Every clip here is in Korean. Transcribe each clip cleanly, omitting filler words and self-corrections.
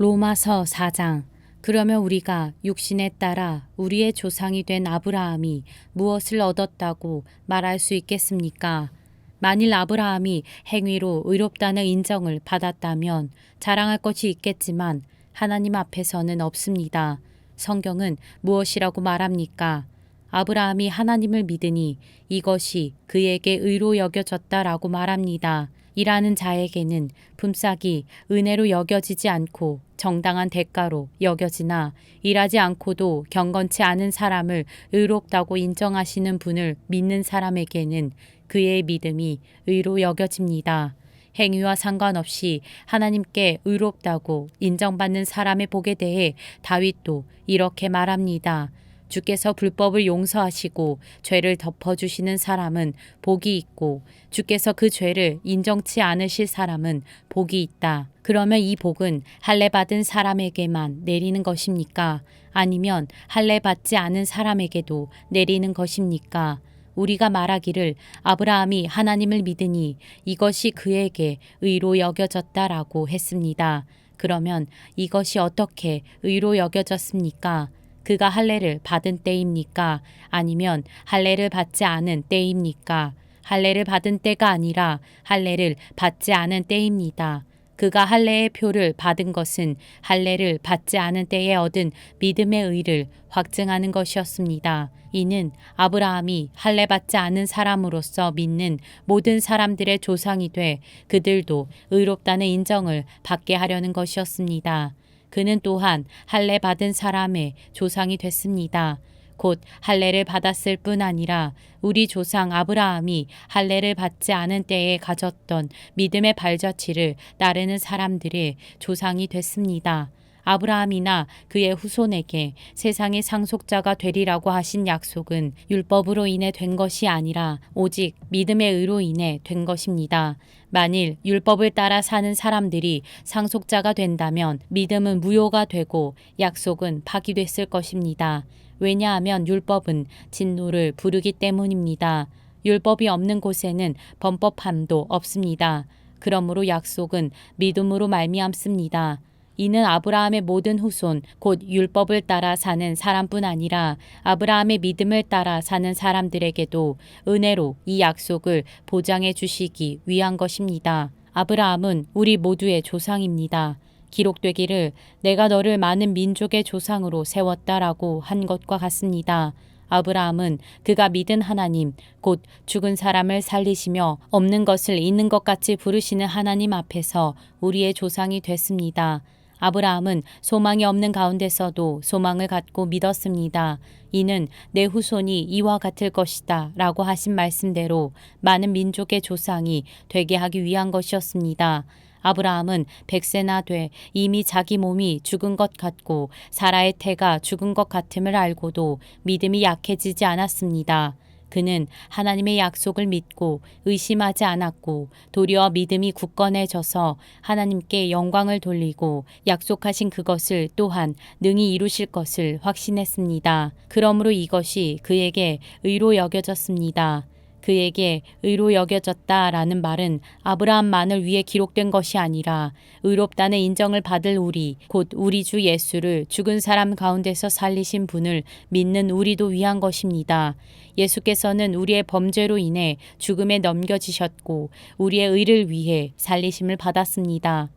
로마서 4장. 그러면 우리가 육신에 따라 우리의 조상이 된 아브라함이 무엇을 얻었다고 말할 수 있겠습니까? 만일 아브라함이 행위로 의롭다는 인정을 받았다면 자랑할 것이 있겠지만 하나님 앞에서는 없습니다. 성경은 무엇이라고 말합니까? 아브라함이 하나님을 믿으니 이것이 그에게 의로 여겨졌다라고 말합니다. 일하는 자에게는 품삯이 은혜로 여겨지지 않고 정당한 대가로 여겨지나 일하지 않고도 경건치 않은 사람을 의롭다고 인정하시는 분을 믿는 사람에게는 그의 믿음이 의로 여겨집니다. 행위와 상관없이 하나님께 의롭다고 인정받는 사람의 복에 대해 다윗도 이렇게 말합니다. 주께서 불법을 용서하시고 죄를 덮어주시는 사람은 복이 있고 주께서 그 죄를 인정치 않으실 사람은 복이 있다. 그러면 이 복은 할례 받은 사람에게만 내리는 것입니까? 아니면 할례 받지 않은 사람에게도 내리는 것입니까? 우리가 말하기를 아브라함이 하나님을 믿으니 이것이 그에게 의로 여겨졌다라고 했습니다. 그러면 이것이 어떻게 의로 여겨졌습니까? 그가 할례를 받은 때입니까? 아니면 할례를 받지 않은 때입니까? 할례를 받은 때가 아니라 할례를 받지 않은 때입니다. 그가 할례의 표를 받은 것은 할례를 받지 않은 때에 얻은 믿음의 의를 확증하는 것이었습니다. 이는 아브라함이 할례 받지 않은 사람으로서 믿는 모든 사람들의 조상이 돼 그들도 의롭다는 인정을 받게 하려는 것이었습니다. 그는 또한 할례 받은 사람의 조상이 됐습니다. 곧 할례를 받았을 뿐 아니라 우리 조상 아브라함이 할례를 받지 않은 때에 가졌던 믿음의 발자취를 따르는 사람들의 조상이 됐습니다. 아브라함이나 그의 후손에게 세상의 상속자가 되리라고 하신 약속은 율법으로 인해 된 것이 아니라 오직 믿음의 의로 인해 된 것입니다. 만일 율법을 따라 사는 사람들이 상속자가 된다면 믿음은 무효가 되고 약속은 파기됐을 것입니다. 왜냐하면 율법은 진노를 부르기 때문입니다. 율법이 없는 곳에는 범법함도 없습니다. 그러므로 약속은 믿음으로 말미암습니다. 이는 아브라함의 모든 후손 곧 율법을 따라 사는 사람뿐 아니라 아브라함의 믿음을 따라 사는 사람들에게도 은혜로 이 약속을 보장해 주시기 위한 것입니다. 아브라함은 우리 모두의 조상입니다. 기록되기를 내가 너를 많은 민족의 조상으로 세웠다라고 한 것과 같습니다. 아브라함은 그가 믿은 하나님, 곧 죽은 사람을 살리시며 없는 것을 있는 것 같이 부르시는 하나님 앞에서 우리의 조상이 됐습니다. 아브라함은 소망이 없는 가운데서도 소망을 갖고 믿었습니다. 이는 내 후손이 이와 같을 것이다 라고 하신 말씀대로 많은 민족의 조상이 되게 하기 위한 것이었습니다. 아브라함은 100세나 돼 이미 자기 몸이 죽은 것 같고 사라의 태가 죽은 것 같음을 알고도 믿음이 약해지지 않았습니다. 그는 하나님의 약속을 믿고 의심하지 않았고 도리어 믿음이 굳건해져서 하나님께 영광을 돌리고 약속하신 그것을 또한 능히 이루실 것을 확신했습니다. 그러므로 이것이 그에게 의로 여겨졌습니다. 그에게 의로 여겨졌다라는 말은 아브라함만을 위해 기록된 것이 아니라 의롭다는 인정을 받을 우리, 곧 우리 주 예수를 죽은 사람 가운데서 살리신 분을 믿는 우리도 위한 것입니다. 예수께서는 우리의 범죄로 인해 죽음에 넘겨지셨고 우리의 의를 위해 살리심을 받았습니다.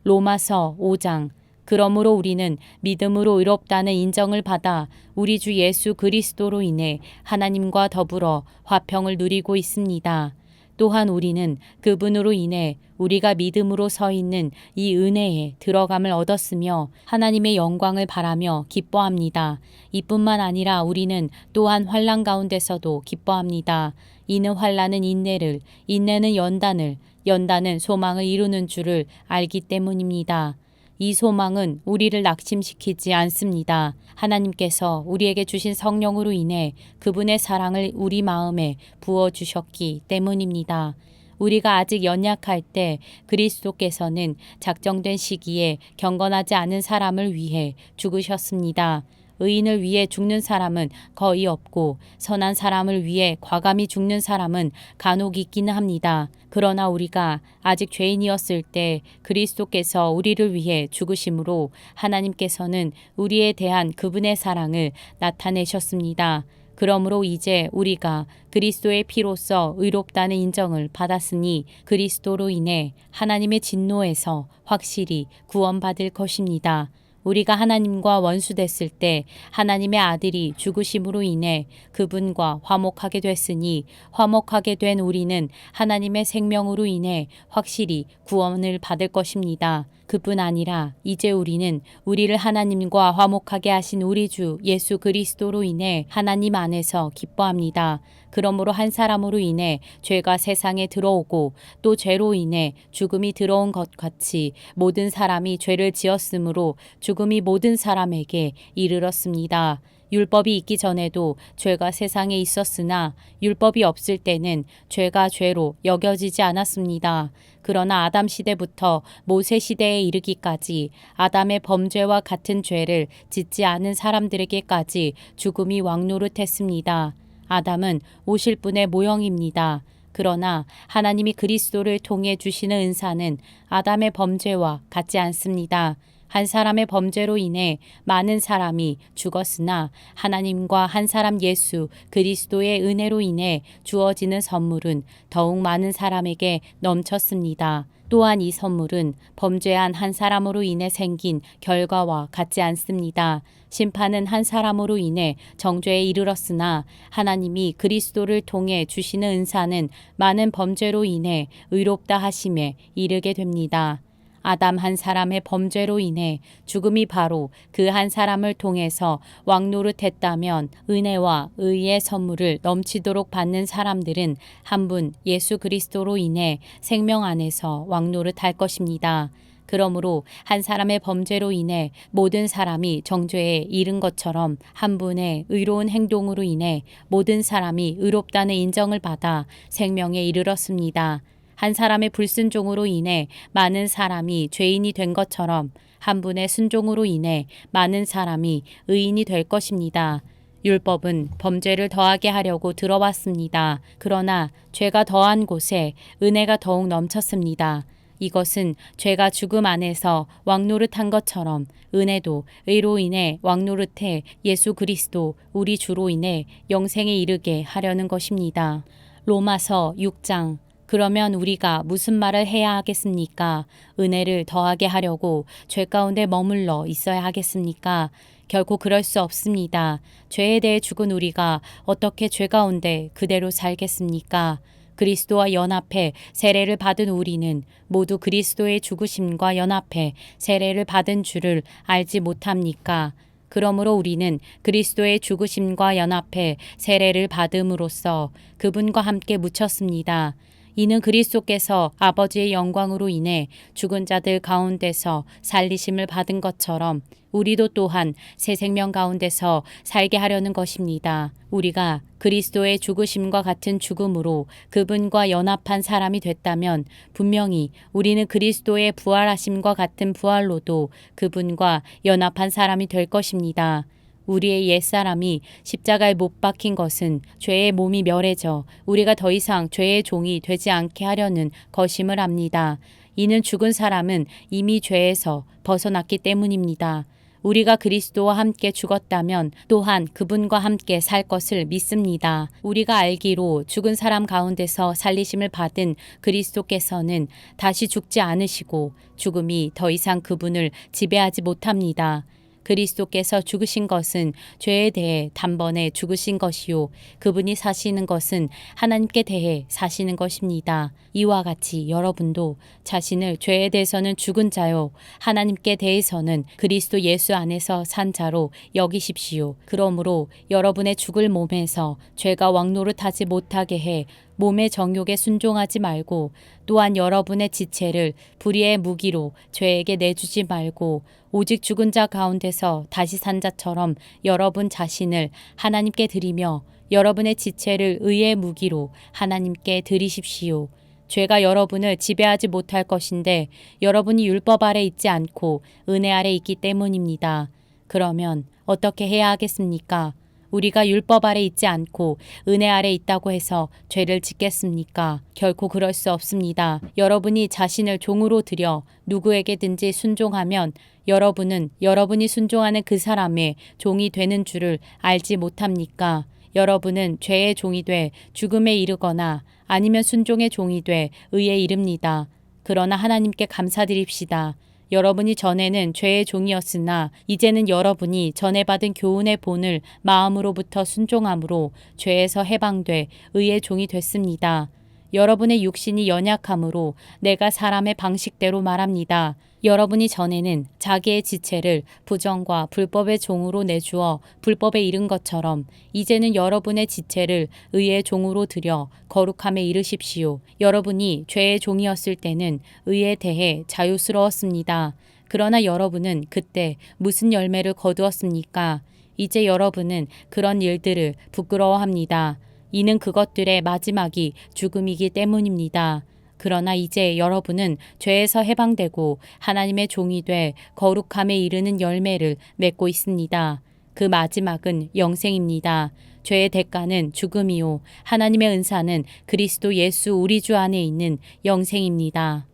로마서 5장. 그러므로 우리는 믿음으로 의롭다는 인정을 받아 우리 주 예수 그리스도로 인해 하나님과 더불어 화평을 누리고 있습니다. 또한 우리는 그분으로 인해 우리가 믿음으로 서 있는 이 은혜에 들어감을 얻었으며 하나님의 영광을 바라며 기뻐합니다. 이뿐만 아니라 우리는 또한 환난 가운데서도 기뻐합니다. 이는 환난은 인내를, 인내는 연단을, 연단은 소망을 이루는 줄을 알기 때문입니다. 이 소망은 우리를 낙심시키지 않습니다. 하나님께서 우리에게 주신 성령으로 인해 그분의 사랑을 우리 마음에 부어주셨기 때문입니다. 우리가 아직 연약할 때 그리스도께서는 작정된 시기에 경건하지 않은 사람을 위해 죽으셨습니다. 의인을 위해 죽는 사람은 거의 없고 선한 사람을 위해 과감히 죽는 사람은 간혹 있기는 합니다. 그러나 우리가 아직 죄인이었을 때 그리스도께서 우리를 위해 죽으심으로 하나님께서는 우리에 대한 그분의 사랑을 나타내셨습니다. 그러므로 이제 우리가 그리스도의 피로써 의롭다는 인정을 받았으니 그리스도로 인해 하나님의 진노에서 확실히 구원받을 것입니다. 우리가 하나님과 원수됐을 때 하나님의 아들이 죽으심으로 인해 그분과 화목하게 됐으니 화목하게 된 우리는 하나님의 생명으로 인해 확실히 구원을 받을 것입니다. 그뿐 아니라 이제 우리는 우리를 하나님과 화목하게 하신 우리 주 예수 그리스도로 인해 하나님 안에서 기뻐합니다. 그러므로 한 사람으로 인해 죄가 세상에 들어오고 또 죄로 인해 죽음이 들어온 것 같이 모든 사람이 죄를 지었으므로 죽음이 모든 사람에게 이르렀습니다. 율법이 있기 전에도 죄가 세상에 있었으나 율법이 없을 때는 죄가 죄로 여겨지지 않았습니다. 그러나 아담 시대부터 모세 시대에 이르기까지 아담의 범죄와 같은 죄를 짓지 않은 사람들에게까지 죽음이 왕노릇했습니다. 아담은 오실 분의 모형입니다. 그러나 하나님이 그리스도를 통해 주시는 은사는 아담의 범죄와 같지 않습니다. 한 사람의 범죄로 인해 많은 사람이 죽었으나 하나님과 한 사람 예수 그리스도의 은혜로 인해 주어지는 선물은 더욱 많은 사람에게 넘쳤습니다. 또한 이 선물은 범죄한 한 사람으로 인해 생긴 결과와 같지 않습니다. 심판은 한 사람으로 인해 정죄에 이르렀으나 하나님이 그리스도를 통해 주시는 은사는 많은 범죄로 인해 의롭다 하심에 이르게 됩니다. 아담 한 사람의 범죄로 인해 죽음이 바로 그 한 사람을 통해서 왕노릇했다면 은혜와 의의 선물을 넘치도록 받는 사람들은 한 분 예수 그리스도로 인해 생명 안에서 왕노릇할 것입니다. 그러므로 한 사람의 범죄로 인해 모든 사람이 정죄에 이른 것처럼 한 분의 의로운 행동으로 인해 모든 사람이 의롭다는 인정을 받아 생명에 이르렀습니다. 한 사람의 불순종으로 인해 많은 사람이 죄인이 된 것처럼 한 분의 순종으로 인해 많은 사람이 의인이 될 것입니다. 율법은 범죄를 더하게 하려고 들어왔습니다. 그러나 죄가 더한 곳에 은혜가 더욱 넘쳤습니다. 이것은 죄가 죽음 안에서 왕노릇한 것처럼 은혜도 의로 인해 왕노릇해 예수 그리스도 우리 주로 인해 영생에 이르게 하려는 것입니다. 로마서 6장. 그러면 우리가 무슨 말을 해야 하겠습니까? 은혜를 더하게 하려고 죄 가운데 머물러 있어야 하겠습니까? 결코 그럴 수 없습니다. 죄에 대해 죽은 우리가 어떻게 죄 가운데 그대로 살겠습니까? 그리스도와 연합해 세례를 받은 우리는 모두 그리스도의 죽으심과 연합해 세례를 받은 줄을 알지 못합니까? 그러므로 우리는 그리스도의 죽으심과 연합해 세례를 받음으로써 그분과 함께 묻혔습니다. 이는 그리스도께서 아버지의 영광으로 인해 죽은 자들 가운데서 살리심을 받은 것처럼 우리도 또한 새 생명 가운데서 살게 하려는 것입니다. 우리가 그리스도의 죽으심과 같은 죽음으로 그분과 연합한 사람이 됐다면 분명히 우리는 그리스도의 부활하심과 같은 부활로도 그분과 연합한 사람이 될 것입니다. 우리의 옛사람이 십자가에 못 박힌 것은 죄의 몸이 멸해져 우리가 더 이상 죄의 종이 되지 않게 하려는 것임을 압니다. 이는 죽은 사람은 이미 죄에서 벗어났기 때문입니다. 우리가 그리스도와 함께 죽었다면 또한 그분과 함께 살 것을 믿습니다. 우리가 알기로 죽은 사람 가운데서 살리심을 받은 그리스도께서는 다시 죽지 않으시고 죽음이 더 이상 그분을 지배하지 못합니다. 그리스도께서 죽으신 것은 죄에 대해 단번에 죽으신 것이요 그분이 사시는 것은 하나님께 대해 사시는 것입니다. 이와 같이 여러분도 자신을 죄에 대해서는 죽은 자요 하나님께 대해서는 그리스도 예수 안에서 산 자로 여기십시오. 그러므로 여러분의 죽을 몸에서 죄가 왕노릇하지 못하게 해 몸의 정욕에 순종하지 말고 또한 여러분의 지체를 불의의 무기로 죄에게 내주지 말고 오직 죽은 자 가운데서 다시 산 자처럼 여러분 자신을 하나님께 드리며 여러분의 지체를 의의 무기로 하나님께 드리십시오. 죄가 여러분을 지배하지 못할 것인데 여러분이 율법 아래 있지 않고 은혜 아래 있기 때문입니다. 그러면 어떻게 해야 하겠습니까? 우리가 율법 아래 있지 않고 은혜 아래 있다고 해서 죄를 짓겠습니까? 결코 그럴 수 없습니다. 여러분이 자신을 종으로 들여 누구에게든지 순종하면 여러분은 여러분이 순종하는 그 사람의 종이 되는 줄을 알지 못합니까? 여러분은 죄의 종이 돼 죽음에 이르거나 아니면 순종의 종이 돼 의에 이릅니다. 그러나 하나님께 감사드립시다. 여러분이 전에는 죄의 종이었으나 이제는 여러분이 전에 받은 교훈의 본을 마음으로부터 순종함으로 죄에서 해방돼 의의 종이 됐습니다. 여러분의 육신이 연약함으로 내가 사람의 방식대로 말합니다. 여러분이 전에는 자기의 지체를 부정과 불법의 종으로 내주어 불법에 이른 것처럼 이제는 여러분의 지체를 의의 종으로 들여 거룩함에 이르십시오. 여러분이 죄의 종이었을 때는 의에 대해 자유스러웠습니다. 그러나 여러분은 그때 무슨 열매를 거두었습니까? 이제 여러분은 그런 일들을 부끄러워합니다. 이는 그것들의 마지막이 죽음이기 때문입니다. 그러나 이제 여러분은 죄에서 해방되고 하나님의 종이 돼 거룩함에 이르는 열매를 맺고 있습니다. 그 마지막은 영생입니다. 죄의 대가는 죽음이요 하나님의 은사는 그리스도 예수 우리 주 안에 있는 영생입니다.